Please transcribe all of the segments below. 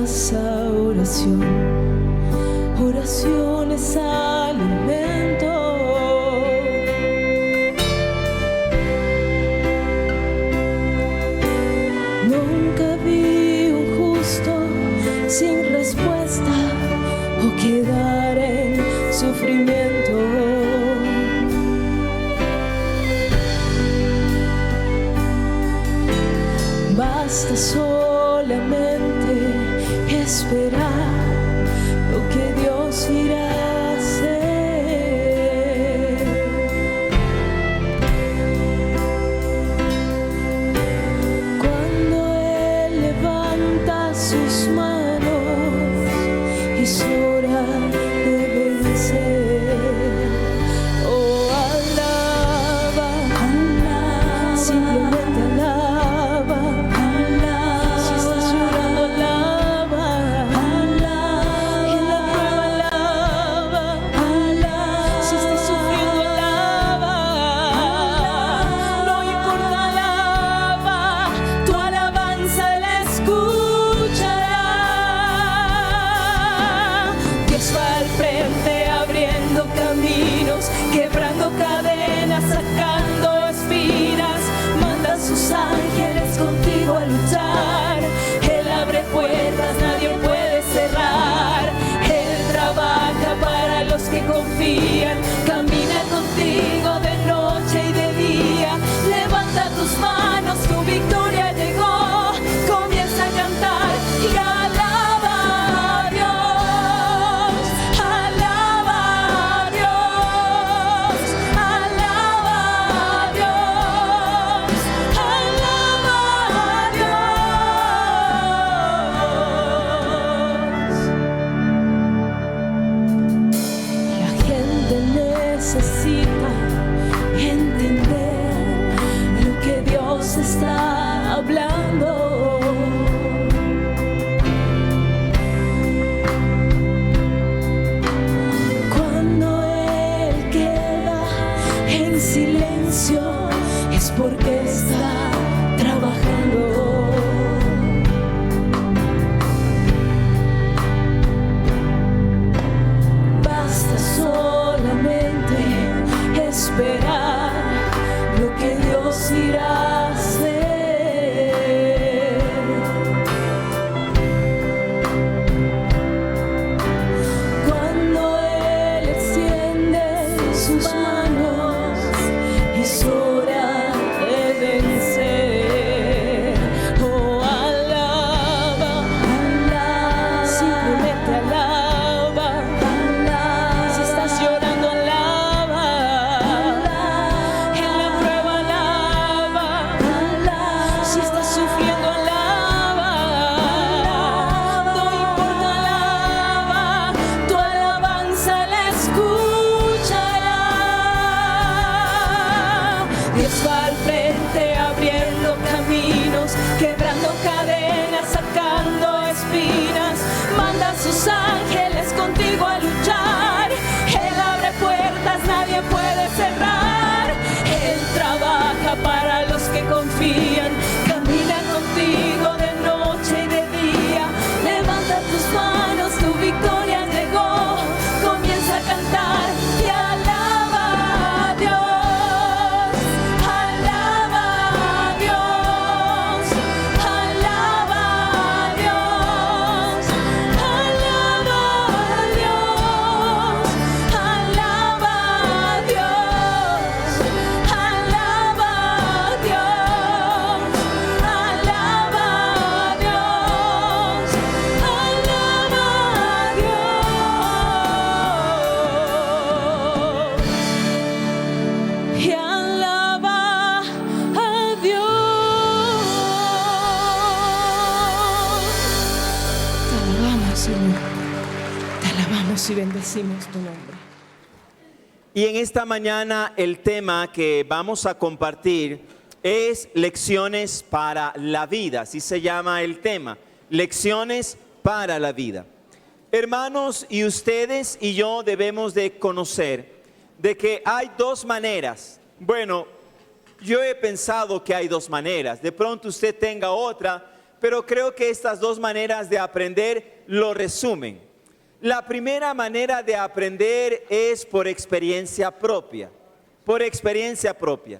esa oración. Oración es alimento. Nunca vi un justo sin respuesta o quedar en sufrimiento. Basta solamente esperar lo que Dios irá a hacer. Cuando Él levanta sus manos, es hora de vencer. Oh, alaba, alaba, simplemente alaba. Si estás llorando, alaba. En la prueba, alaba. Si estás sufriendo, alaba. No importa, alaba. Tu alabanza Él escuchará. Dios va al frente abriendo caminos, quebrando cadenas, sacando espinas. Manda a sus ángeles contigo a luchar. Él abre puertas, nadie puede cerrar. Él trabaja para los que confían. Camina contigo de noche y de día. Levanta tus manos, tu victoria llegó. Comienza a cantar y alaba a Dios. Alaba a Dios. Alaba a Dios. Alaba a Dios. La gente necesita entender lo que Dios está hablando. Cuando Él queda en silencio es porque está trabajando. Basta solamente esperar lo que Dios irá a hacer. Cuando Él extiende sus manos, es hora de vencer. Oh, alaba, alaba, simplemente alaba. Si estás llorando, alaba. En la prueba, alaba. Si estás sufriendo, alaba. No importa, alaba. Tu alabanza Él escuchará. Dios va al frente abriendo caminos, quebrando cadenas, sacando espinas. Manda a sus ángeles contigo a luchar. Él abre puertas, nadie puede cerrar. Él trabaja para los que confían. Camina contigo de noche y de día. Levanta tus manos, tu victoria llegó. Comienza a cantar y alaba a Dios. Alaba a Dios. Alaba a Dios. Alaba a Dios. Alaba a Dios. Alaba a Dios. Alaba a Dios. Alaba a Dios. Y alaba a Dios. Te alabamos, Señor. Te alabamos y bendecimos tu nombre. Y en esta mañana el tema que vamos a compartir es lecciones para la vida. Así se llama el tema, lecciones para la vida. Hermanos, y ustedes y yo debemos de conocer de que hay dos maneras. Bueno, yo he pensado que hay dos maneras. De pronto usted tenga otra, pero creo que estas dos maneras de aprender lo resumen. La primera manera de aprender es por experiencia propia, por experiencia propia.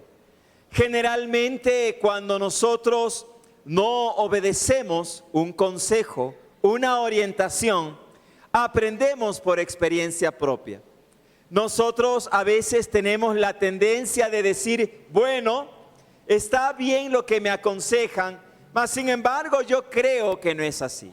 Generalmente cuando nosotros no obedecemos un consejo, una orientación, aprendemos por experiencia propia. Nosotros a veces tenemos la tendencia de decir, bueno, está bien lo que me aconsejan, mas sin embargo yo creo que no es así.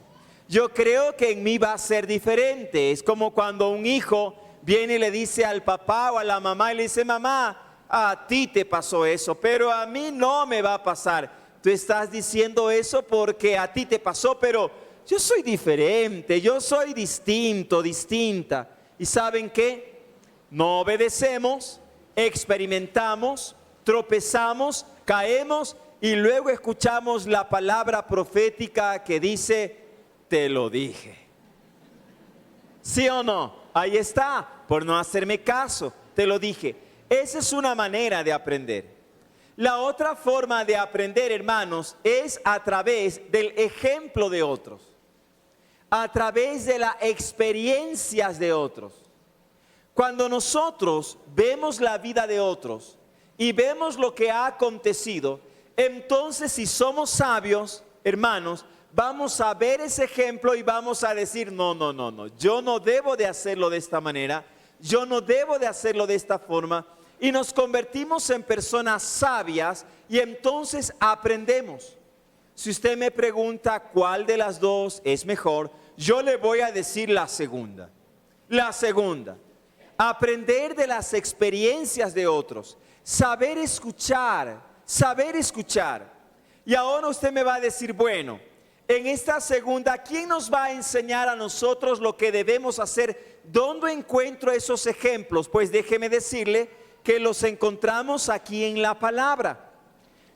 Yo creo que en mí va a ser diferente. Es como cuando un hijo viene y le dice al papá o a la mamá y le dice, mamá, a ti te pasó eso, pero a mí no me va a pasar. Tú estás diciendo eso porque a ti te pasó, pero yo soy diferente, yo soy distinto, distinta. ¿Y saben qué? No obedecemos, experimentamos, tropezamos, caemos y luego escuchamos la palabra profética que dice, te lo dije. ¿Sí o no? Ahí está, por no hacerme caso, te lo dije. Esa es una manera de aprender. La otra forma de aprender, hermanos, es a través del ejemplo de otros, a través de las experiencias de otros. Cuando nosotros vemos la vida de otros y vemos lo que ha acontecido, entonces si somos sabios, hermanos, vamos a ver ese ejemplo y vamos a decir, no, yo no debo de hacerlo de esta manera, yo no debo de hacerlo de esta forma. Y nos convertimos en personas sabias y entonces aprendemos. Si usted me pregunta cuál de las dos es mejor, yo le voy a decir la segunda. La segunda, aprender de las experiencias de otros, saber escuchar. Y ahora usted me va a decir, bueno, en esta segunda, ¿quién nos va a enseñar a nosotros lo que debemos hacer? ¿Dónde encuentro esos ejemplos? Pues déjeme decirle que los encontramos aquí en la palabra.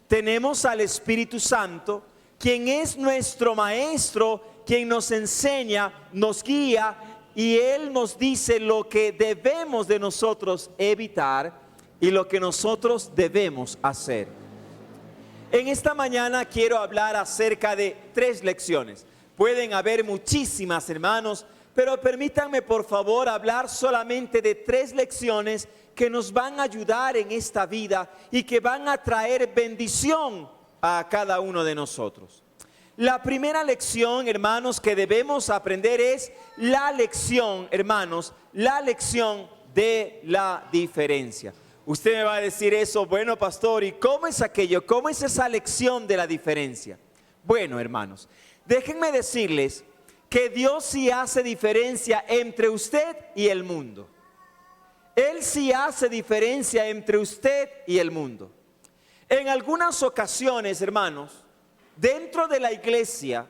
Tenemos al Espíritu Santo, quien es nuestro maestro, quien nos enseña, nos guía y Él nos dice lo que debemos de nosotros evitar y lo que nosotros debemos hacer. En esta mañana quiero hablar acerca de 3 lecciones. Pueden haber muchísimas, hermanos, pero permítanme por favor hablar solamente de 3 lecciones que nos van a ayudar en esta vida y que van a traer bendición a cada uno de nosotros. La primera lección, hermanos, que debemos aprender es la lección, hermanos, la lección de la diferencia. Usted me va a decir eso, bueno, pastor, ¿y cómo es aquello? ¿Cómo es esa lección de la diferencia? Bueno, hermanos, déjenme decirles que Dios sí hace diferencia entre usted y el mundo. Él sí hace diferencia entre usted y el mundo. En algunas ocasiones, hermanos, dentro de la iglesia,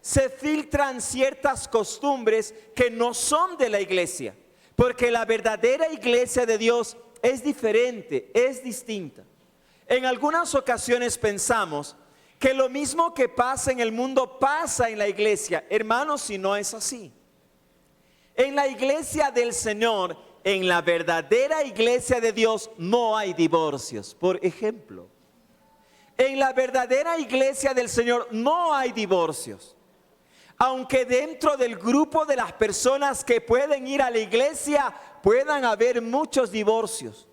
se filtran ciertas costumbres que no son de la iglesia, porque la verdadera iglesia de Dios es diferente, es distinta. En algunas ocasiones pensamos que lo mismo que pasa en el mundo pasa en la iglesia. Hermanos, si no es así. En la iglesia del Señor, en la verdadera iglesia de Dios, no hay divorcios, por ejemplo. En la verdadera iglesia del Señor no hay divorcios. Aunque dentro del grupo de las personas que pueden ir a la iglesia puedan haber muchos divorcios.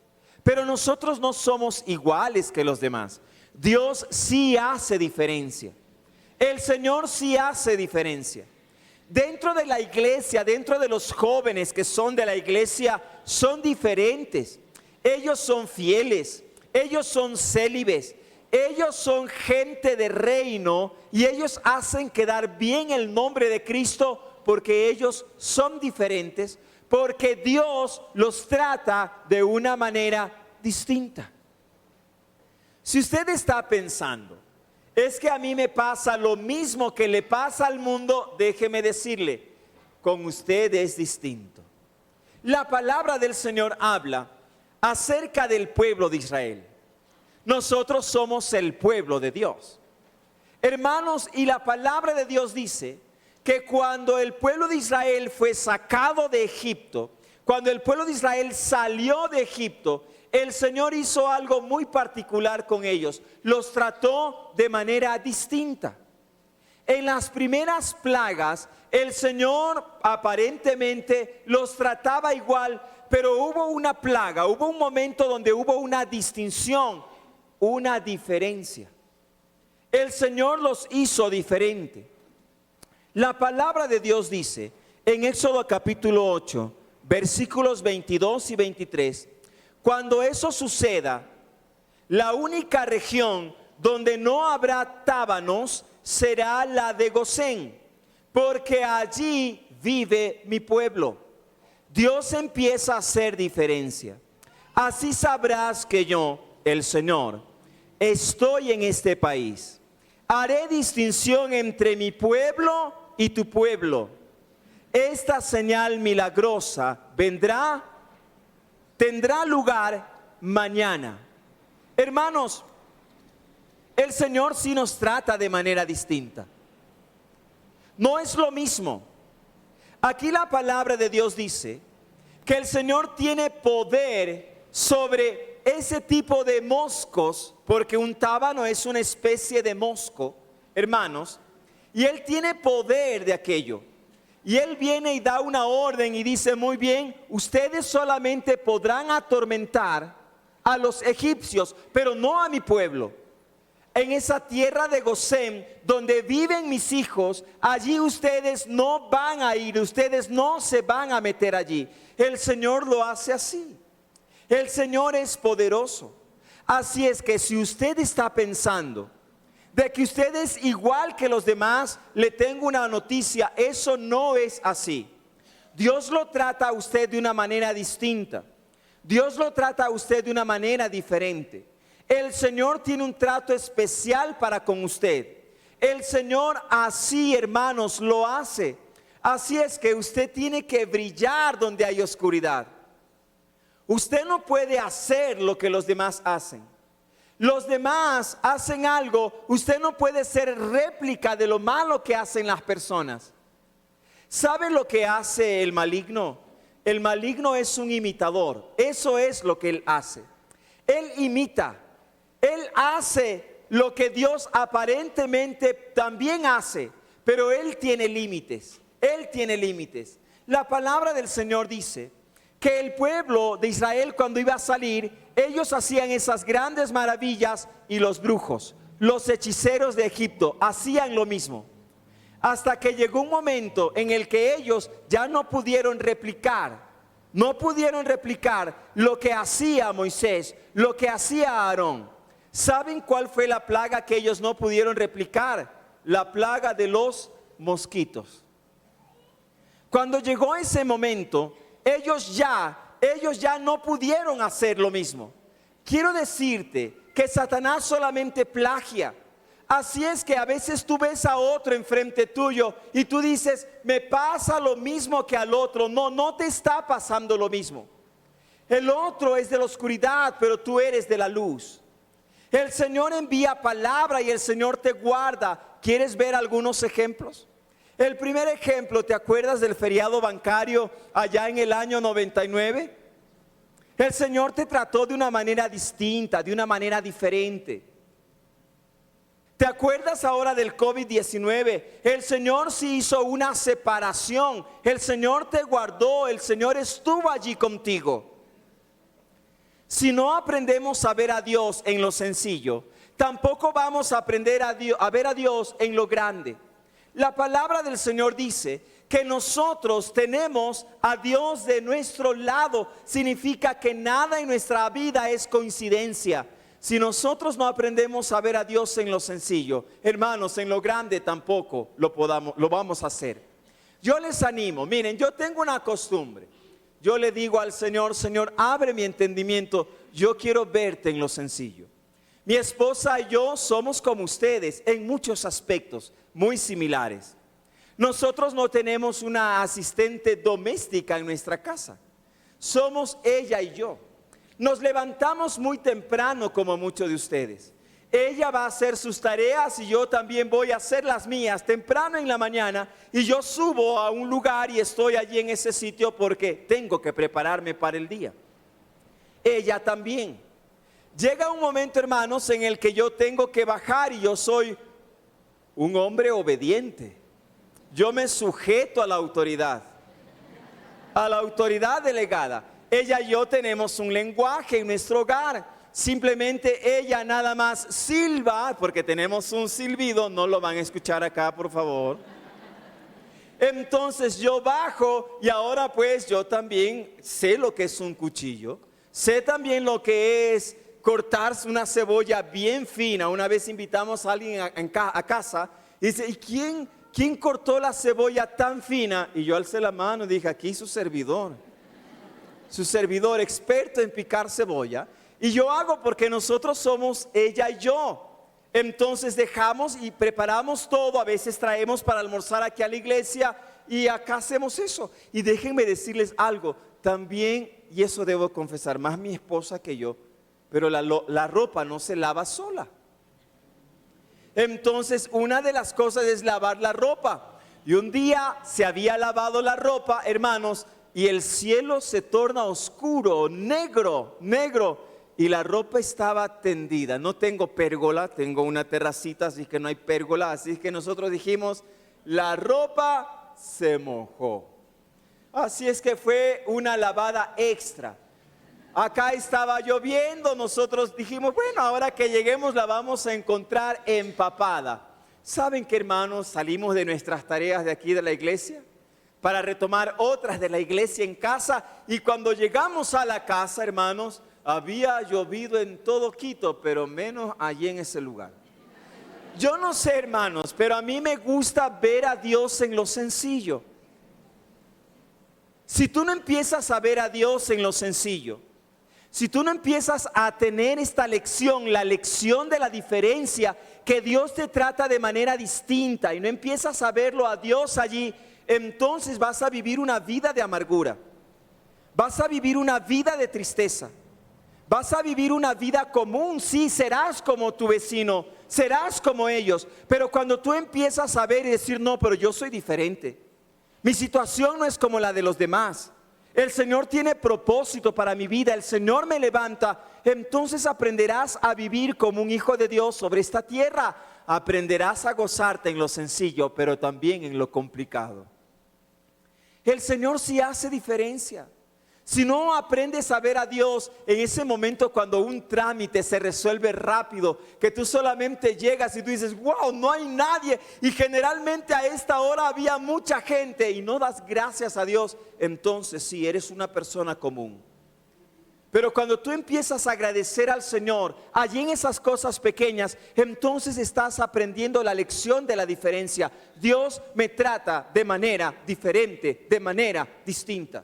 Pero nosotros no somos iguales que los demás. Dios sí hace diferencia. El Señor sí hace diferencia. Dentro de la iglesia, dentro de los jóvenes que son de la iglesia, son diferentes. Ellos son fieles, ellos son célibes, ellos son gente de reino y ellos hacen quedar bien el nombre de Cristo porque ellos son diferentes, porque Dios los trata de una manera distinta. Si usted está pensando, es que a mí me pasa lo mismo que le pasa al mundo, déjeme decirle, con usted es distinto. La palabra del Señor habla acerca del pueblo de Israel. Nosotros somos el pueblo de Dios. Hermanos, y la palabra de Dios dice que cuando el pueblo de Israel fue sacado de Egipto, cuando el pueblo de Israel salió de Egipto, el Señor hizo algo muy particular con ellos. Los trató de manera distinta. En las primeras plagas, el Señor aparentemente los trataba igual, pero hubo una plaga, hubo un momento donde hubo una distinción, una diferencia. El Señor los hizo diferente. La palabra de Dios dice en Éxodo capítulo 8, versículos 22 y 23, cuando eso suceda, la única región donde no habrá tábanos será la de Gosén, porque allí vive mi pueblo. Dios empieza a hacer diferencia. Así sabrás que yo, el Señor, estoy en este país. Haré distinción entre mi pueblo y tu pueblo. Esta señal milagrosa tendrá lugar mañana. Hermanos, el Señor sí nos trata de manera distinta. No es lo mismo. Aquí la palabra de Dios dice que el Señor tiene poder sobre ese tipo de moscos, porque un tábano es una especie de mosco, hermanos, y Él tiene poder de aquello. Y Él viene y da una orden y dice, muy bien, ustedes solamente podrán atormentar a los egipcios, pero no a mi pueblo. En esa tierra de Gosén, donde viven mis hijos, allí ustedes no van a ir, ustedes no se van a meter allí. El Señor lo hace así. El Señor es poderoso. Así es que si usted está pensando de que usted es igual que los demás, le tengo una noticia, eso no es así. Dios lo trata a usted de una manera distinta. Dios lo trata a usted de una manera diferente. El Señor tiene un trato especial para con usted. El Señor así, hermanos, lo hace. Así es que usted tiene que brillar donde hay oscuridad. Usted no puede hacer lo que los demás hacen. Los demás hacen algo, usted no puede ser réplica de lo malo que hacen las personas. ¿Sabe lo que hace el maligno? El maligno es un imitador. Eso es lo que él hace. Él imita. Él hace lo que Dios aparentemente también hace, pero Él tiene límites. Él tiene límites. La palabra del Señor dice que el pueblo de Israel, cuando iba a salir, ellos hacían esas grandes maravillas, y los brujos, los hechiceros de Egipto hacían lo mismo. Hasta que llegó un momento en el que ellos ya no pudieron replicar lo que hacía Moisés, lo que hacía Aarón. ¿Saben cuál fue la plaga que ellos no pudieron replicar? La plaga de los mosquitos. Cuando llegó ese momento, ellos ya no pudieron hacer lo mismo. Quiero decirte que Satanás solamente plagia. Así es que a veces tú ves a otro enfrente tuyo y tú dices, me pasa lo mismo que al otro. No, no te está pasando lo mismo. El otro es de la oscuridad, pero tú eres de la luz. El Señor envía palabra y el Señor te guarda. ¿Quieres ver algunos ejemplos? El primer ejemplo, ¿te acuerdas del feriado bancario allá en el año 99? El Señor te trató de una manera distinta, de una manera diferente. ¿Te acuerdas ahora del COVID-19? El Señor sí hizo una separación. El Señor te guardó, el Señor estuvo allí contigo. Si no aprendemos a ver a Dios en lo sencillo, tampoco vamos a aprender a ver a Dios en lo grande. La palabra del Señor dice que nosotros tenemos a Dios de nuestro lado. Significa que nada en nuestra vida es coincidencia. Si nosotros no aprendemos a ver a Dios en lo sencillo, hermanos, en lo grande tampoco lo vamos a hacer. Yo les animo, miren, yo tengo una costumbre. Yo le digo al Señor, Señor, abre mi entendimiento. Yo quiero verte en lo sencillo. Mi esposa y yo somos como ustedes en muchos aspectos muy similares. Nosotros no tenemos una asistente doméstica en nuestra casa. Somos ella y yo. Nos levantamos muy temprano como muchos de ustedes. Ella va a hacer sus tareas y yo también voy a hacer las mías temprano en la mañana, y yo subo a un lugar y estoy allí en ese sitio porque tengo que prepararme para el día. ella también. Llega un momento, hermanos, en el que yo tengo que bajar y yo soy un hombre obediente. Yo me sujeto a la autoridad delegada. Ella y yo tenemos un lenguaje en nuestro hogar. Simplemente ella nada más silba, porque tenemos un silbido, no lo van a escuchar acá, por favor. Entonces yo bajo y ahora pues yo también sé lo que es un cuchillo. Sé también lo que es cortarse una cebolla bien fina. Una vez invitamos a alguien a casa y dice, ¿y quién cortó la cebolla tan fina? Y yo alcé la mano y dije, aquí su servidor experto en picar cebolla. Y yo hago porque nosotros somos ella y yo. Entonces dejamos y preparamos todo. A veces traemos para almorzar aquí a la iglesia y acá hacemos eso. Y déjenme decirles algo también, y eso debo confesar, más mi esposa que yo, pero la ropa no se lava sola. Entonces una de las cosas es lavar la ropa. Y un día se había lavado la ropa, hermanos, y el cielo se torna oscuro, negro. Y la ropa estaba tendida. No tengo pérgola, tengo una terracita, así que no hay pérgola. Así que nosotros dijimos, la ropa se mojó. Así es que fue una lavada extra. Acá estaba lloviendo, nosotros dijimos, bueno, ahora que lleguemos la vamos a encontrar empapada. ¿Saben qué, hermanos? Salimos de nuestras tareas de aquí de la iglesia para retomar otras de la iglesia en casa. Y cuando llegamos a la casa, hermanos, había llovido en todo Quito, pero menos allí en ese lugar. Yo no sé, hermanos, pero a mí me gusta ver a Dios en lo sencillo. Si tú no empiezas a ver a Dios en lo sencillo, si tú no empiezas a tener esta lección, la lección de la diferencia, que Dios te trata de manera distinta y no empiezas a verlo a Dios allí, entonces vas a vivir una vida de amargura, vas a vivir una vida de tristeza. Vas a vivir una vida común, sí, serás como tu vecino, serás como ellos. Pero cuando tú empiezas a ver y decir, no, pero yo soy diferente. Mi situación no es como la de los demás. El Señor tiene propósito para mi vida, el Señor me levanta. Entonces aprenderás a vivir como un hijo de Dios sobre esta tierra. Aprenderás a gozarte en lo sencillo, pero también en lo complicado. El Señor sí hace diferencia. Si no aprendes a ver a Dios en ese momento cuando un trámite se resuelve rápido, que tú solamente llegas y tú dices, wow, no hay nadie, y generalmente a esta hora había mucha gente y no das gracias a Dios, entonces sí, eres una persona común. Pero cuando tú empiezas a agradecer al Señor, allí en esas cosas pequeñas, entonces estás aprendiendo la lección de la diferencia. Dios me trata de manera diferente, de manera distinta.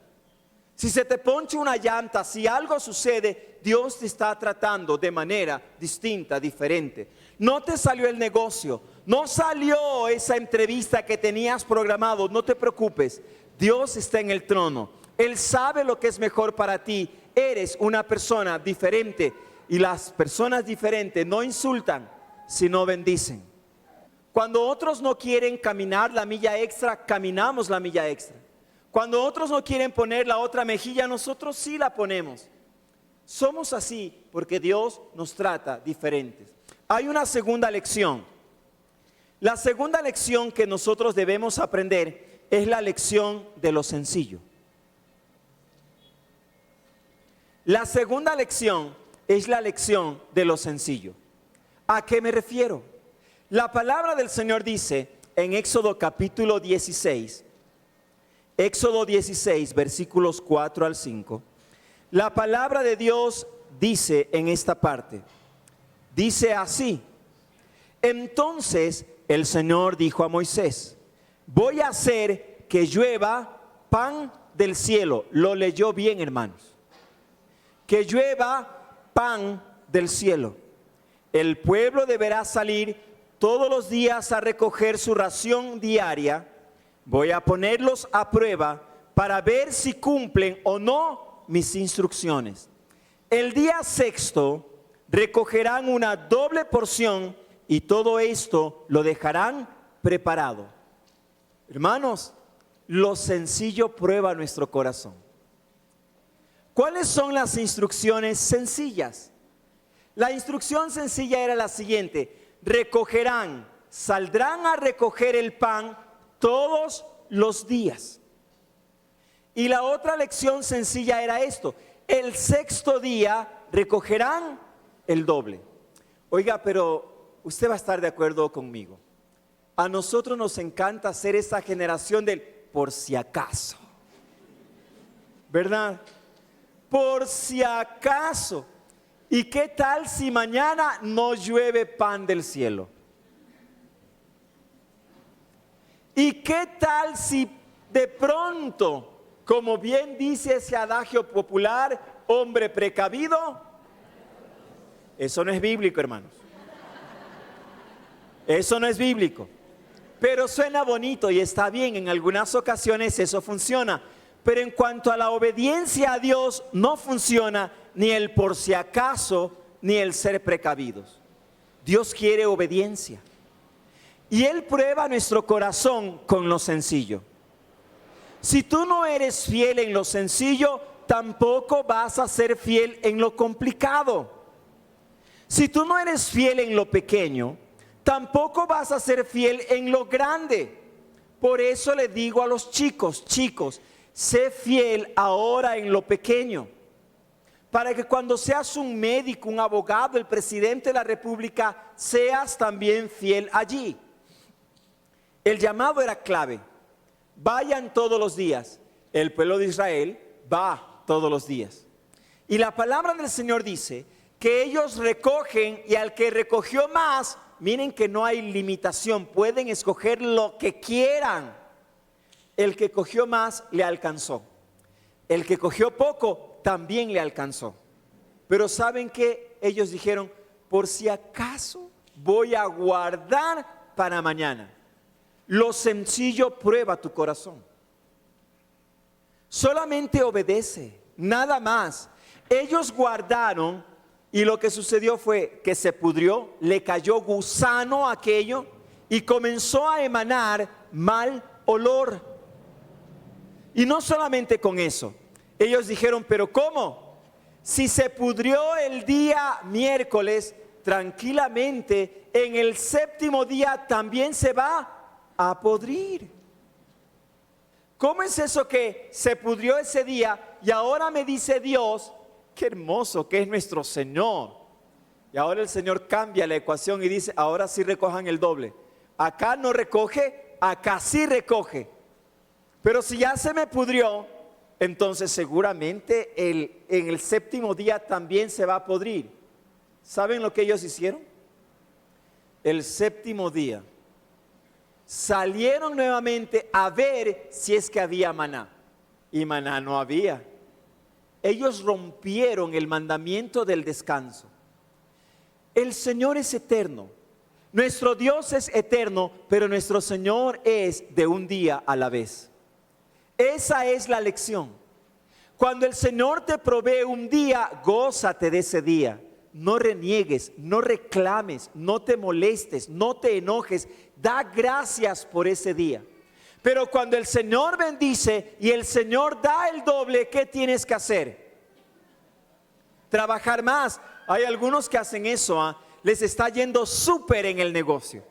Si se te poncha una llanta, si algo sucede, Dios te está tratando de manera distinta, diferente. No te salió el negocio, no salió esa entrevista que tenías programado, no te preocupes. Dios está en el trono, Él sabe lo que es mejor para ti. Eres una persona diferente y las personas diferentes no insultan, sino bendicen. Cuando otros no quieren caminar la milla extra, caminamos la milla extra. Cuando otros no quieren poner la otra mejilla, nosotros sí la ponemos. Somos así porque Dios nos trata diferentes. Hay una segunda lección. La segunda lección que nosotros debemos aprender es la lección de lo sencillo. La segunda lección es la lección de lo sencillo. ¿A qué me refiero? La palabra del Señor dice en Éxodo capítulo 16, Éxodo 16, versículos 4 al 5. La palabra de Dios dice en esta parte, dice así: entonces el Señor dijo a Moisés, voy a hacer que llueva pan del cielo. Lo leyó bien, hermanos. Que llueva pan del cielo. El pueblo deberá salir todos los días a recoger su ración diaria. Voy a ponerlos a prueba para ver si cumplen o no mis instrucciones. El día sexto recogerán una doble porción y todo esto lo dejarán preparado. Hermanos, lo sencillo prueba nuestro corazón. ¿Cuáles son las instrucciones sencillas? La instrucción sencilla era la siguiente: recogerán, saldrán a recoger el pan todos los días. Y la otra lección sencilla era esto: el sexto día recogerán el doble. Oiga, pero usted va a estar de acuerdo conmigo. A nosotros nos encanta ser esa generación del por si acaso, ¿verdad? Por si acaso. ¿Y qué tal si mañana no llueve pan del cielo? ¿Y qué tal si de pronto, como bien dice ese adagio popular, hombre precavido? Eso no es bíblico, hermanos. Eso no es bíblico. Pero suena bonito y está bien, en algunas ocasiones eso funciona. Pero en cuanto a la obediencia a Dios, no funciona ni el por si acaso, ni el ser precavidos. Dios quiere obediencia. Y Él prueba nuestro corazón con lo sencillo. Si tú no eres fiel en lo sencillo, tampoco vas a ser fiel en lo complicado. Si tú no eres fiel en lo pequeño, tampoco vas a ser fiel en lo grande. Por eso le digo a los chicos, sé fiel ahora en lo pequeño, para que cuando seas un médico, un abogado, el presidente de la república, seas también fiel allí. El llamado era clave: vayan todos los días. El pueblo de Israel va todos los días. Y la palabra del Señor dice que ellos recogen, y al que recogió más, miren que no hay limitación, pueden escoger lo que quieran. El que cogió más le alcanzó. El que cogió poco también le alcanzó. Pero ¿saben qué? Ellos dijeron: por si acaso voy a guardar para mañana. Lo sencillo prueba tu corazón. Solamente obedece, nada más. Ellos guardaron y lo que sucedió fue que se pudrió, le cayó gusano a aquello y comenzó a emanar mal olor. Y no solamente con eso, ellos dijeron: pero ¿cómo? Si se pudrió el día miércoles, tranquilamente en el séptimo día también se va a podrir. ¿Cómo es eso que se pudrió ese día y ahora me dice Dios, qué hermoso que es nuestro Señor? Y ahora el Señor cambia la ecuación y dice: ahora sí recojan el doble. Acá no recoge, acá sí recoge. Pero si ya se me pudrió, entonces seguramente en el séptimo día también se va a podrir. ¿Saben lo que ellos hicieron? El séptimo día salieron nuevamente a ver si es que había maná. Y maná no había. Ellos rompieron el mandamiento del descanso. El Señor es eterno. Nuestro Dios es eterno, pero nuestro Señor es de un día a la vez. Esa es la lección. Cuando el Señor te provee un día, gózate de ese día. No reniegues, no reclames, no te molestes, no te enojes. Da gracias por ese día. Pero cuando el Señor bendice y el Señor da el doble, ¿qué tienes que hacer? Trabajar más. Hay algunos que hacen eso, les está yendo súper en el negocio.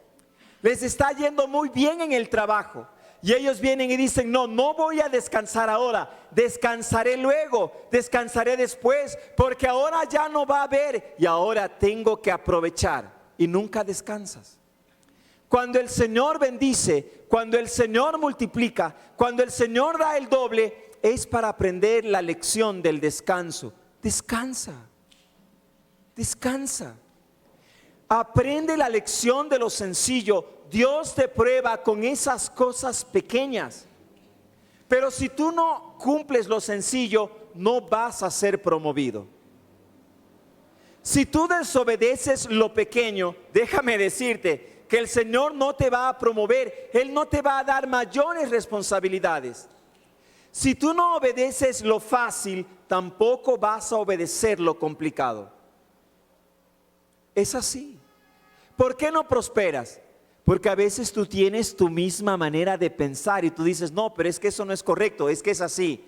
Les está yendo muy bien en el trabajo. Y ellos vienen y dicen: no voy a descansar ahora, descansaré luego, descansaré después, porque ahora ya no va a haber y ahora tengo que aprovechar. Y nunca descansas. Cuando el Señor bendice, cuando el Señor multiplica, cuando el Señor da el doble, es para aprender la lección del descanso. Descansa, descansa. Aprende la lección de lo sencillo. Dios te prueba con esas cosas pequeñas. Pero si tú no cumples lo sencillo, no vas a ser promovido. Si tú desobedeces lo pequeño, déjame decirte que el Señor no te va a promover. Él no te va a dar mayores responsabilidades. Si tú no obedeces lo fácil, tampoco vas a obedecer lo complicado. Es así. ¿Por qué no prosperas? Porque a veces tú tienes tu misma manera de pensar y tú dices: no, pero es que eso no es correcto, es que es así.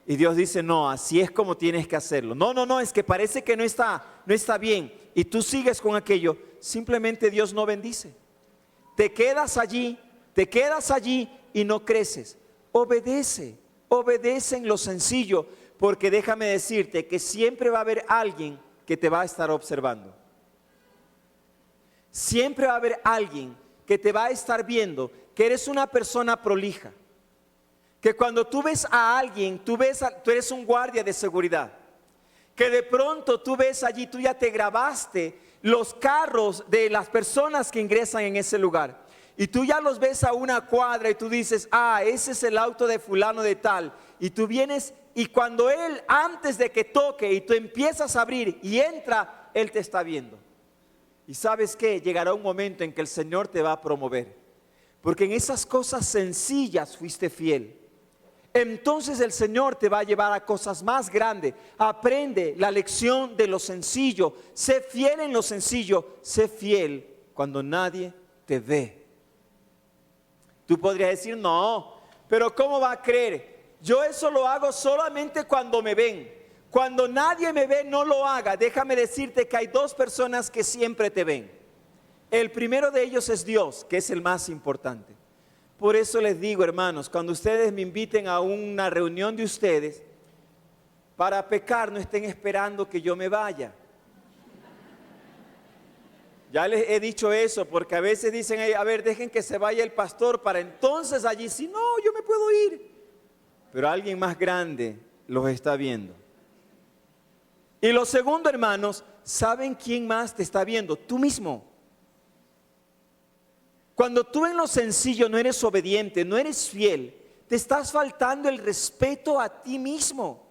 Y Dios dice, no, así es como tienes que hacerlo. No, es que parece que no está bien. Y tú sigues con aquello. Simplemente Dios no bendice. Te quedas allí y no creces. Obedece en lo sencillo. Porque déjame decirte que siempre va a haber alguien que te va a estar observando. Siempre va a haber alguien que te va a estar viendo que eres una persona prolija. Que cuando tú ves a alguien, tú eres un guardia de seguridad. Que de pronto tú ves allí, tú ya te grabaste los carros de las personas que ingresan en ese lugar. Y tú ya los ves a una cuadra y tú dices, ese es el auto de fulano de tal. Y tú vienes y cuando él, antes de que toque y tú empiezas a abrir y entra, él te está viendo. Y ¿sabes qué? Llegará un momento en que el Señor te va a promover. Porque en esas cosas sencillas fuiste fiel. Entonces el Señor te va a llevar a cosas más grandes. Aprende la lección de lo sencillo. Sé fiel en lo sencillo. Sé fiel cuando nadie te ve. Tú podrías decir, no, pero ¿cómo va a creer? Yo eso lo hago solamente cuando me ven. Cuando nadie me ve, no lo haga. Déjame decirte que hay dos personas que siempre te ven. El primero de ellos es Dios, que es el más importante. Por eso les digo, hermanos, cuando ustedes me inviten a una reunión de ustedes, para pecar no estén esperando que yo me vaya. Ya les he dicho eso, porque a veces dicen, a ver, dejen que se vaya el pastor para entonces allí, si no, yo me puedo ir. Pero alguien más grande los está viendo. Y lo segundo, hermanos, ¿saben quién más te está viendo? Tú mismo. Cuando tú en lo sencillo no eres obediente, no eres fiel, te estás faltando el respeto a ti mismo.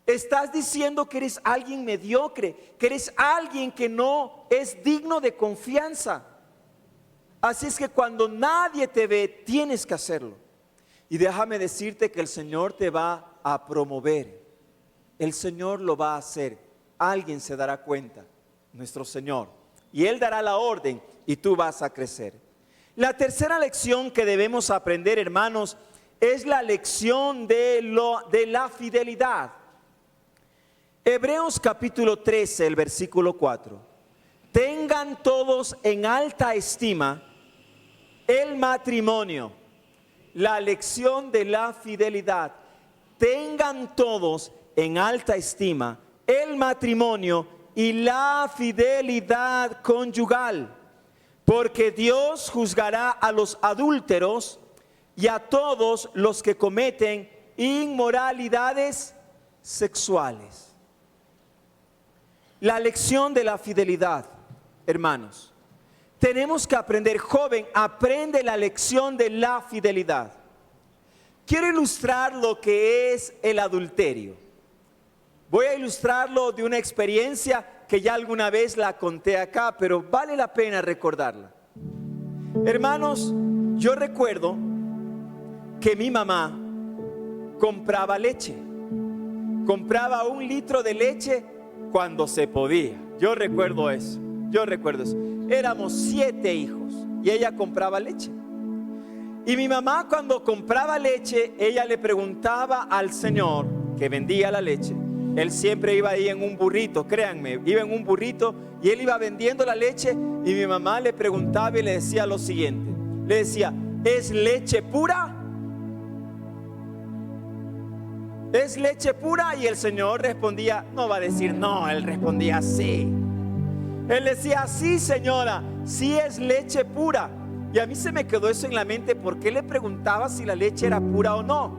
Estás diciendo que eres alguien mediocre, que eres alguien que no es digno de confianza. Así es que cuando nadie te ve, tienes que hacerlo. Y déjame decirte que el Señor te va a promover. El Señor lo va a hacer. Alguien se dará cuenta, nuestro Señor. Y Él dará la orden y tú vas a crecer. La tercera lección que debemos aprender, hermanos, es la lección de la fidelidad. Hebreos capítulo 13, el versículo 4. Tengan todos en alta estima el matrimonio, la lección de la fidelidad. Tengan todos en alta estima el matrimonio y la fidelidad conyugal, porque Dios juzgará a los adúlteros y a todos los que cometen inmoralidades sexuales. La lección de la fidelidad, hermanos. Tenemos que aprender, joven, aprende la lección de la fidelidad. Quiero ilustrar lo que es el adulterio. Voy a ilustrarlo de una experiencia que ya alguna vez la conté acá, pero vale la pena recordarla. Hermanos, yo recuerdo que mi mamá compraba leche. Compraba 1 litro de leche cuando se podía. Yo recuerdo eso. Éramos 7 hijos y ella compraba leche. Y mi mamá, cuando compraba leche, ella le preguntaba al señor que vendía la leche. Él siempre iba ahí en un burrito, créanme, iba en un burrito y él iba vendiendo la leche. Y mi mamá le preguntaba y le decía lo siguiente. Le decía, ¿es leche pura? ¿Es leche pura? Y el señor respondía, no va a decir no, él respondía sí. Él decía, sí señora, sí es leche pura. Y a mí se me quedó eso en la mente, ¿por qué le preguntaba si la leche era pura o no?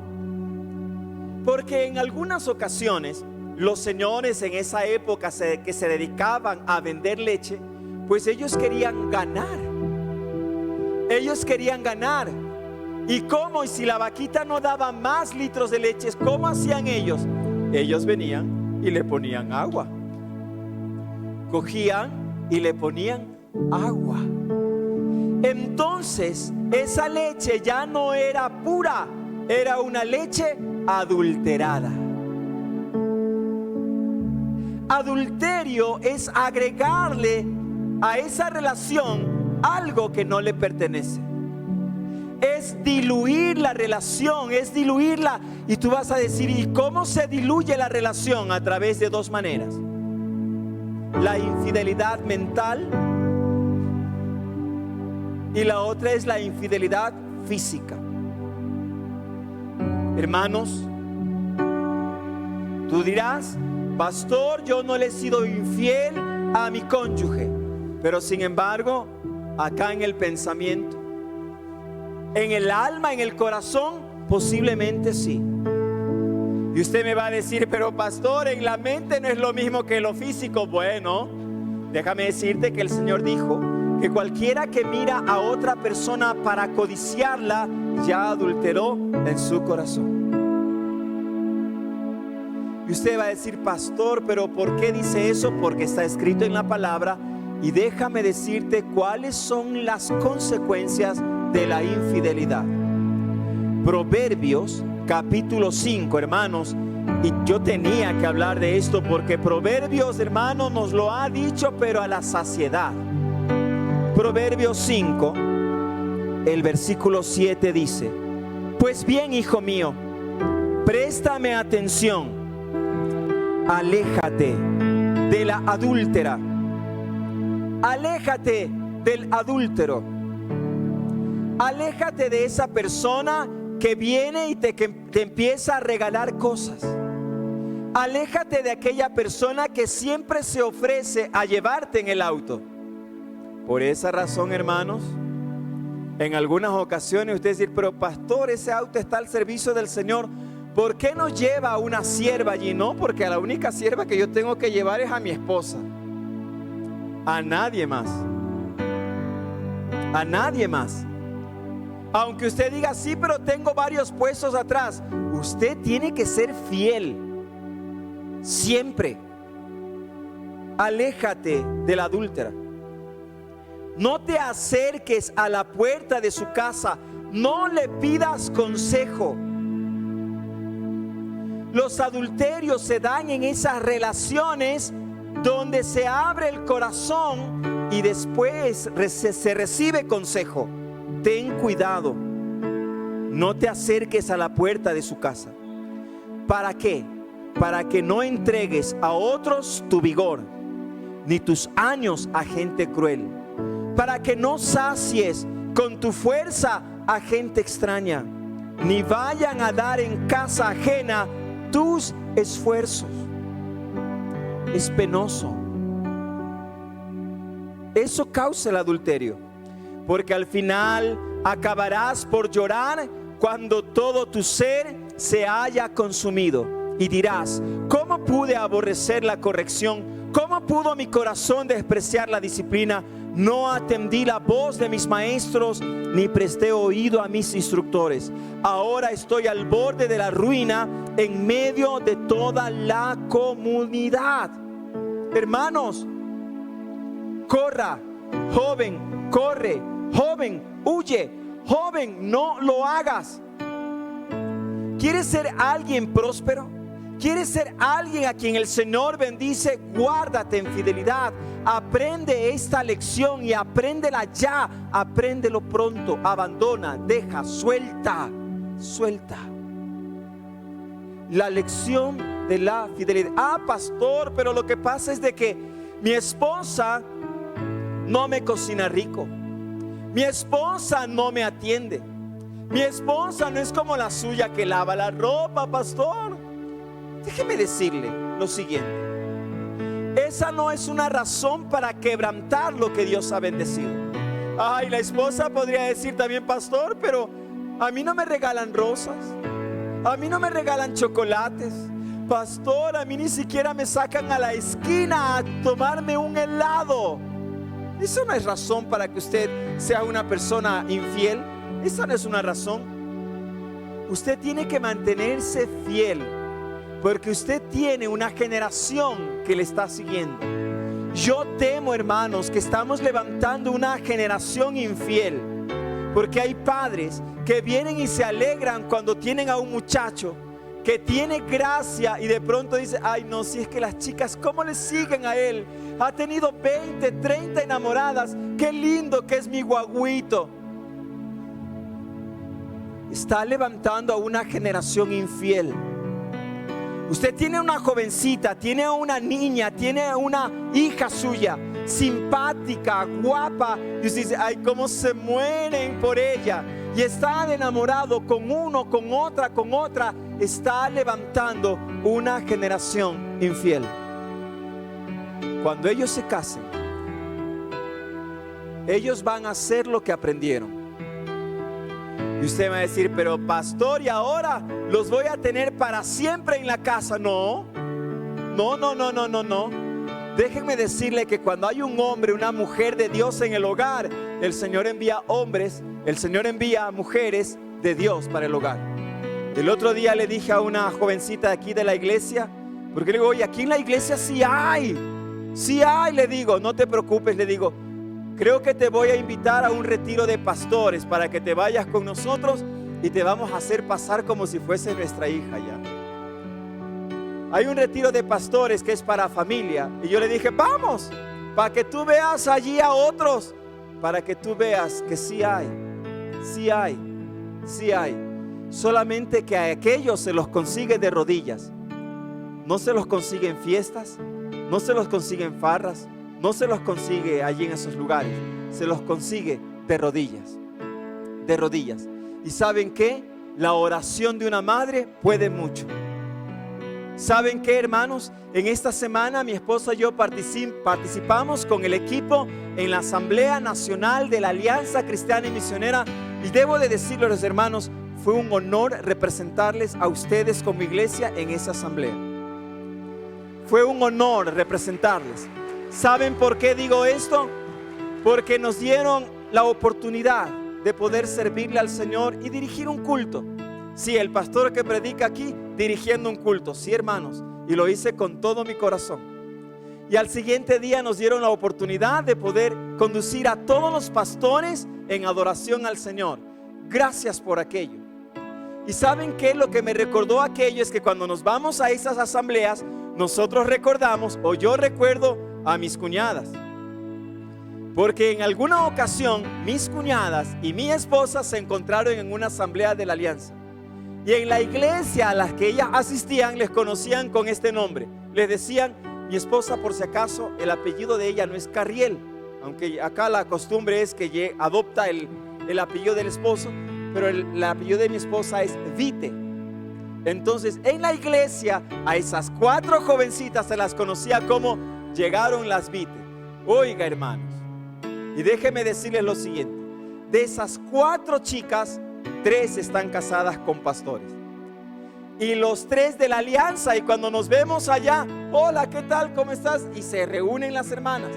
Porque en algunas ocasiones los señores en esa época que se dedicaban a vender leche, pues ellos querían ganar. ¿Y cómo? Y si la vaquita no daba más litros de leche, ¿cómo hacían ellos? Ellos venían y le ponían agua. Cogían y le ponían agua. Entonces, esa leche ya no era pura, era una leche adulterada. Adulterio es agregarle a esa relación algo que no le pertenece. es diluir la relación, es diluirla. Y tú vas a decir, ¿y cómo se diluye la relación? A través de dos maneras: la infidelidad mental y la otra es la infidelidad física. Hermanos, tú dirás, pastor, yo no le he sido infiel a mi cónyuge, pero sin embargo, acá en el pensamiento, en el alma, en el corazón, posiblemente sí. Y usted me va a decir, pero pastor, en la mente no es lo mismo que lo físico. Bueno, déjame decirte que el Señor dijo que cualquiera que mira a otra persona para codiciarla, ya adulteró en su corazón. Y usted va a decir, pastor, pero ¿por qué dice eso? Porque está escrito en la palabra. Y déjame decirte cuáles son las consecuencias de la infidelidad. Proverbios capítulo 5, hermanos. Y yo tenía que hablar de esto porque Proverbios, hermanos, nos lo ha dicho, pero a la saciedad. Proverbios 5, el versículo 7 dice: pues bien, hijo mío, préstame atención, aléjate de la adúltera, aléjate del adúltero, aléjate de esa persona que viene y te empieza a regalar cosas. Aléjate de aquella persona que siempre se ofrece a llevarte en el auto. Por esa razón, hermanos, en algunas ocasiones usted dice, pero pastor, ese auto está al servicio del Señor, ¿por qué no lleva a una sierva allí? No, porque a la única sierva que yo tengo que llevar es a mi esposa. A nadie más. A nadie más. Aunque usted diga, sí, pero tengo varios puestos atrás. Usted tiene que ser fiel. Siempre. Aléjate de la adúltera. No te acerques a la puerta de su casa. No le pidas consejo. Los adulterios se dan en esas relaciones donde se abre el corazón y después se recibe consejo. Ten cuidado. No te acerques a la puerta de su casa. ¿Para qué? Para que no entregues a otros tu vigor, ni tus años a gente cruel. Para que no sacies con tu fuerza a gente extraña, ni vayan a dar en casa ajena tus esfuerzos. Es penoso. Eso causa el adulterio, porque al final acabarás por llorar cuando todo tu ser se haya consumido. Y dirás, ¿cómo pude aborrecer la corrección? ¿Cómo pudo mi corazón despreciar la disciplina? No atendí la voz de mis maestros, ni presté oído a mis instructores. Ahora estoy al borde de la ruina en medio de toda la comunidad. Hermanos, corra, joven, corre, joven, huye, joven, no lo hagas. ¿Quieres ser alguien próspero? ¿Quieres ser alguien a quien el Señor bendice? Guárdate en fidelidad. Aprende esta lección y apréndela ya. Apréndelo pronto. Abandona, deja, suelta. Suelta. La lección de la fidelidad. Ah, pastor, pero lo que pasa es de que mi esposa no me cocina rico. Mi esposa no me atiende. Mi esposa no es como la suya que lava la ropa, pastor. Déjeme decirle lo siguiente. Esa no es una razón para quebrantar lo que Dios ha bendecido. Ay, la esposa podría decir también, pastor, pero a mí no me regalan rosas. A mí no me regalan chocolates. Pastor, a mí ni siquiera me sacan a la esquina a tomarme un helado. Eso no es razón para que usted sea una persona infiel. Esa no es una razón. Usted tiene que mantenerse fiel, porque usted tiene una generación que le está siguiendo. Yo temo, hermanos, que estamos levantando una generación infiel, porque hay padres que vienen y se alegran cuando tienen a un muchacho que tiene gracia y de pronto dice, ay no, si es que las chicas, ¿cómo le siguen a él? Ha tenido 20, 30 enamoradas, qué lindo que es mi guaguito. está levantando a una generación infiel. Usted tiene una jovencita, tiene una niña, tiene una hija suya, simpática, guapa, y usted dice, ay, cómo se mueren por ella, y está enamorado con uno, con otra, está levantando una generación infiel. Cuando ellos se casen, ellos van a hacer lo que aprendieron. Y usted va a decir, pero pastor, ¿y ahora los voy a tener para siempre en la casa? No. Déjenme decirle que cuando hay un hombre, una mujer de Dios en el hogar, el Señor envía hombres, el Señor envía mujeres de Dios para el hogar. El otro día le dije a una jovencita de aquí de la iglesia, porque le digo, oye, aquí en la iglesia sí hay, le digo, no te preocupes, le digo, creo que te voy a invitar a un retiro de pastores para que te vayas con nosotros y te vamos a hacer pasar como si fuese nuestra hija ya. Hay un retiro de pastores que es para familia y yo le dije, vamos, para que tú veas allí a otros, para que tú veas que sí hay. Solamente que a aquellos se los consigue de rodillas. No se los consigue en fiestas, no se los consigue en farras, no se los consigue allí en esos lugares, se los consigue de rodillas. De rodillas. ¿Y saben qué? La oración de una madre puede mucho. ¿Saben qué, hermanos? En esta semana mi esposa y yo participamos con el equipo en la Asamblea Nacional de la Alianza Cristiana y Misionera. Y debo de decirles, los hermanos, fue un honor representarles a ustedes como iglesia en esa asamblea. Fue un honor representarles. ¿Saben por qué digo esto? Porque nos dieron la oportunidad de poder servirle al Señor y dirigir un culto. Sí, el pastor que predica aquí dirigiendo un culto, sí, hermanos, y lo hice con todo mi corazón. Y al siguiente día nos dieron la oportunidad de poder conducir a todos los pastores en adoración al Señor. Gracias por aquello. Y ¿saben qué? Lo que me recordó aquello es que cuando nos vamos a esas asambleas, nosotros recordamos, o yo recuerdo a mis cuñadas. Porque en alguna ocasión mis cuñadas y mi esposa se encontraron en una asamblea de la alianza. Y en la iglesia a las que ellas asistían les conocían con este nombre. Les decían, mi esposa, por si acaso, el apellido de ella no es Carriel, aunque acá la costumbre es que adopta el apellido del esposo, pero el apellido de mi esposa es Vite. Entonces en la iglesia a esas 4 jovencitas se las conocía como llegaron las Vite. Oiga, hermanos, y déjenme decirles lo siguiente: de esas 4 chicas, 3 están casadas con pastores. Y los 3 de la alianza, y cuando nos vemos allá, hola, ¿qué tal? ¿Cómo estás? Y se reúnen las hermanas.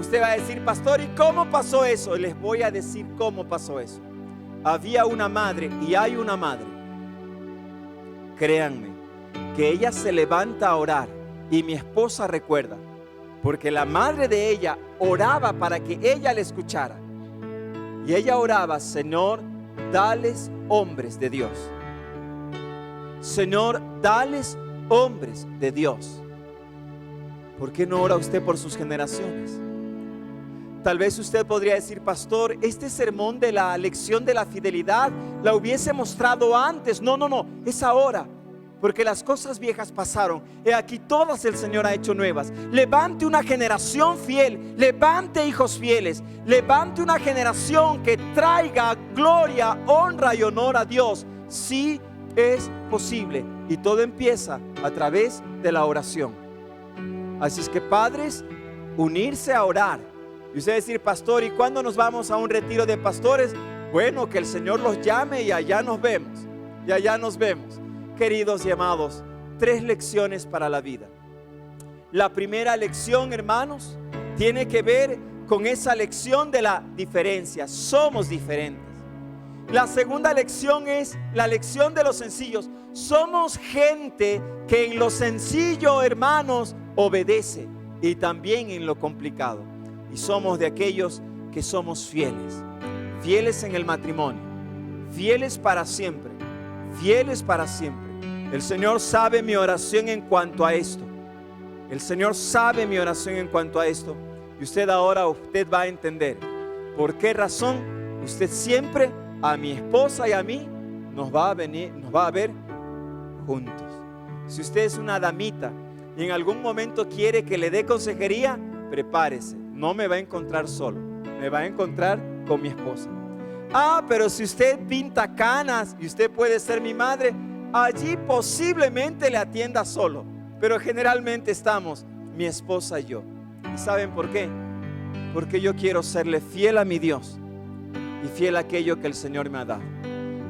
Usted va a decir, pastor, ¿y cómo pasó eso? Les voy a decir cómo pasó eso. Había una madre y hay una madre. Créanme, que ella se levanta a orar y mi esposa recuerda, porque la madre de ella oraba para que ella le escuchara. Y ella oraba, Señor, dales hombres de Dios. Señor, dales hombres de Dios. ¿Por qué no ora usted por sus generaciones? Tal vez usted podría decir, pastor, este sermón de la lección de la fidelidad la hubiese mostrado antes. No, es ahora, porque las cosas viejas pasaron. He aquí todas el Señor ha hecho nuevas. Levante una generación fiel, levante hijos fieles, levante una generación que traiga gloria, honra y honor a Dios. Sí es posible, y todo empieza a través de la oración. Así es que, padres, unirse a orar. Y usted decir, pastor, ¿y cuándo nos vamos a un retiro de pastores? Bueno, que el Señor los llame y allá nos vemos. Y allá nos vemos. Queridos y amados, 3 lecciones para la vida. La primera lección, hermanos, tiene que ver con esa lección de la diferencia. Somos diferentes. La segunda lección es la lección de los sencillos. Somos gente que en lo sencillo, hermanos, obedece, y también en lo complicado. Y somos de aquellos que somos fieles. Fieles en el matrimonio. Fieles para siempre. Fieles para siempre. El Señor sabe mi oración en cuanto a esto. El Señor sabe mi oración en cuanto a esto. Y usted va a entender por qué razón usted siempre, a mi esposa y a mí, nos va a ver juntos. Si usted es una damita y en algún momento quiere que le dé consejería, prepárese. No me va a encontrar solo, me va a encontrar con mi esposa. Pero si usted pinta canas y usted puede ser mi madre, allí posiblemente le atienda solo. Pero generalmente estamos mi esposa y yo. ¿Y saben por qué? Porque yo quiero serle fiel a mi Dios y fiel a aquello que el Señor me ha dado.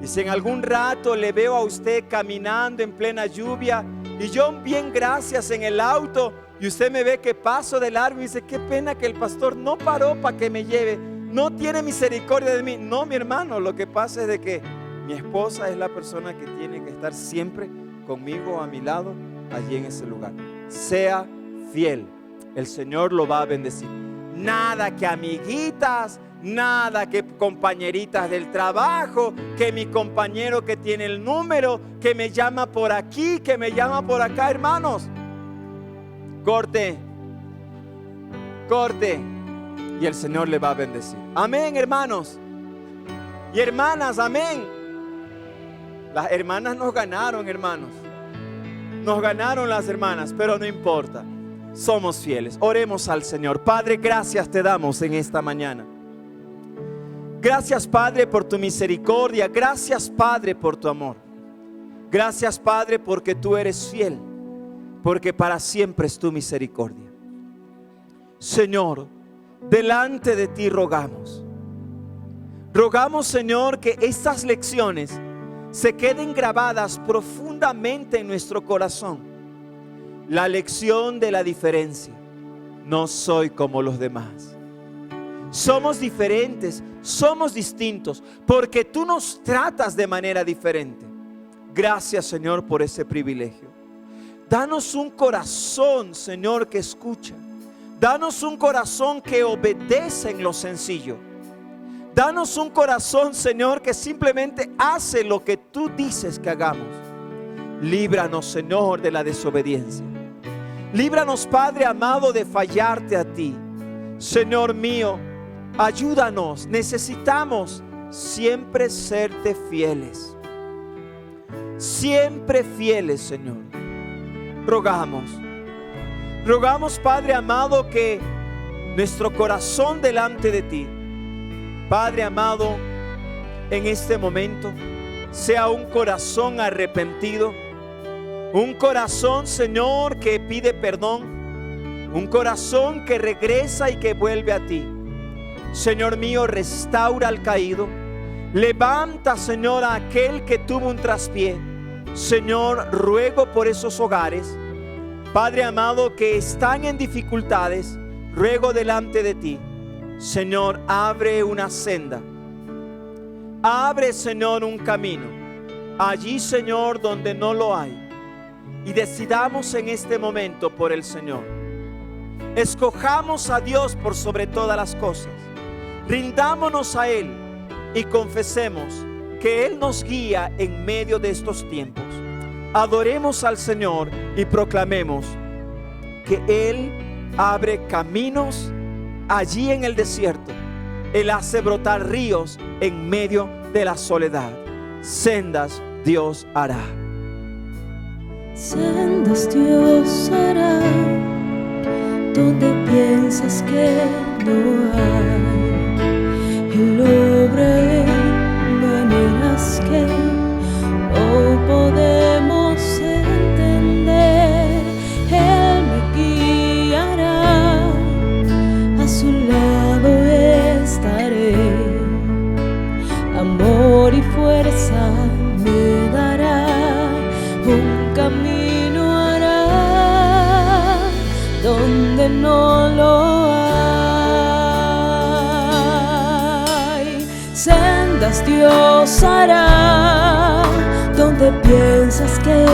Y si en algún rato le veo a usted caminando en plena lluvia y yo bien gracias en el auto, y usted me ve que paso de largo y dice: qué pena que el pastor no paró para que me lleve, no tiene misericordia de mí. No, mi hermano, lo que pasa es de que mi esposa es la persona que tiene que estar siempre conmigo a mi lado, allí en ese lugar. Sea fiel, el Señor lo va a bendecir. Nada que amiguitas, nada que compañeritas del trabajo, que mi compañero que tiene el número, que me llama por aquí, que me llama por acá. Hermanos, corte, y el Señor le va a bendecir. Amén, hermanos y hermanas, amén. Las hermanas nos ganaron, hermanos, nos ganaron las hermanas, pero no importa, somos fieles. Oremos al Señor. Padre, gracias te damos en esta mañana. Gracias, Padre, por tu misericordia. Gracias, Padre, por tu amor. Gracias, Padre, porque tú eres fiel, porque para siempre es tu misericordia. Señor, delante de ti rogamos, Señor, que estas lecciones se queden grabadas profundamente en nuestro corazón. La lección de la diferencia. No soy como los demás. Somos diferentes, somos distintos, porque tú nos tratas de manera diferente. Gracias, Señor, por ese privilegio. Danos un corazón, Señor, que escucha. Danos un corazón que obedece en lo sencillo. Danos un corazón, Señor, que simplemente hace lo que tú dices que hagamos. Líbranos, Señor, de la desobediencia. Líbranos, Padre amado, de fallarte a ti. Señor mío, ayúdanos. Necesitamos siempre serte fieles. Siempre fieles, Señor. Rogamos, Padre amado, que nuestro corazón delante de ti, Padre amado, en este momento sea un corazón arrepentido, un corazón, Señor, que pide perdón, un corazón que regresa y que vuelve a ti. Señor mío, restaura al caído, levanta, Señor, a aquel que tuvo un traspié. Señor, ruego por esos hogares, Padre amado, que están en dificultades. Ruego delante de ti, Señor, abre una senda. Abre, Señor, un camino allí, Señor, donde no lo hay. Y decidamos en este momento por el Señor. Escojamos a Dios por sobre todas las cosas. Rindámonos a Él y confesemos que Él nos guía en medio de estos tiempos. Adoremos al Señor y proclamemos que Él abre caminos allí en el desierto. Él hace brotar ríos en medio de la soledad. Sendas Dios hará. Sendas Dios hará donde piensas que no hay. Él obra en maneras que no podemos entender. Él me guiará, a su lado estaré. Amor y fuerza me dará, un camino hará donde no lo hay. Sendas Dios hará donde piensas que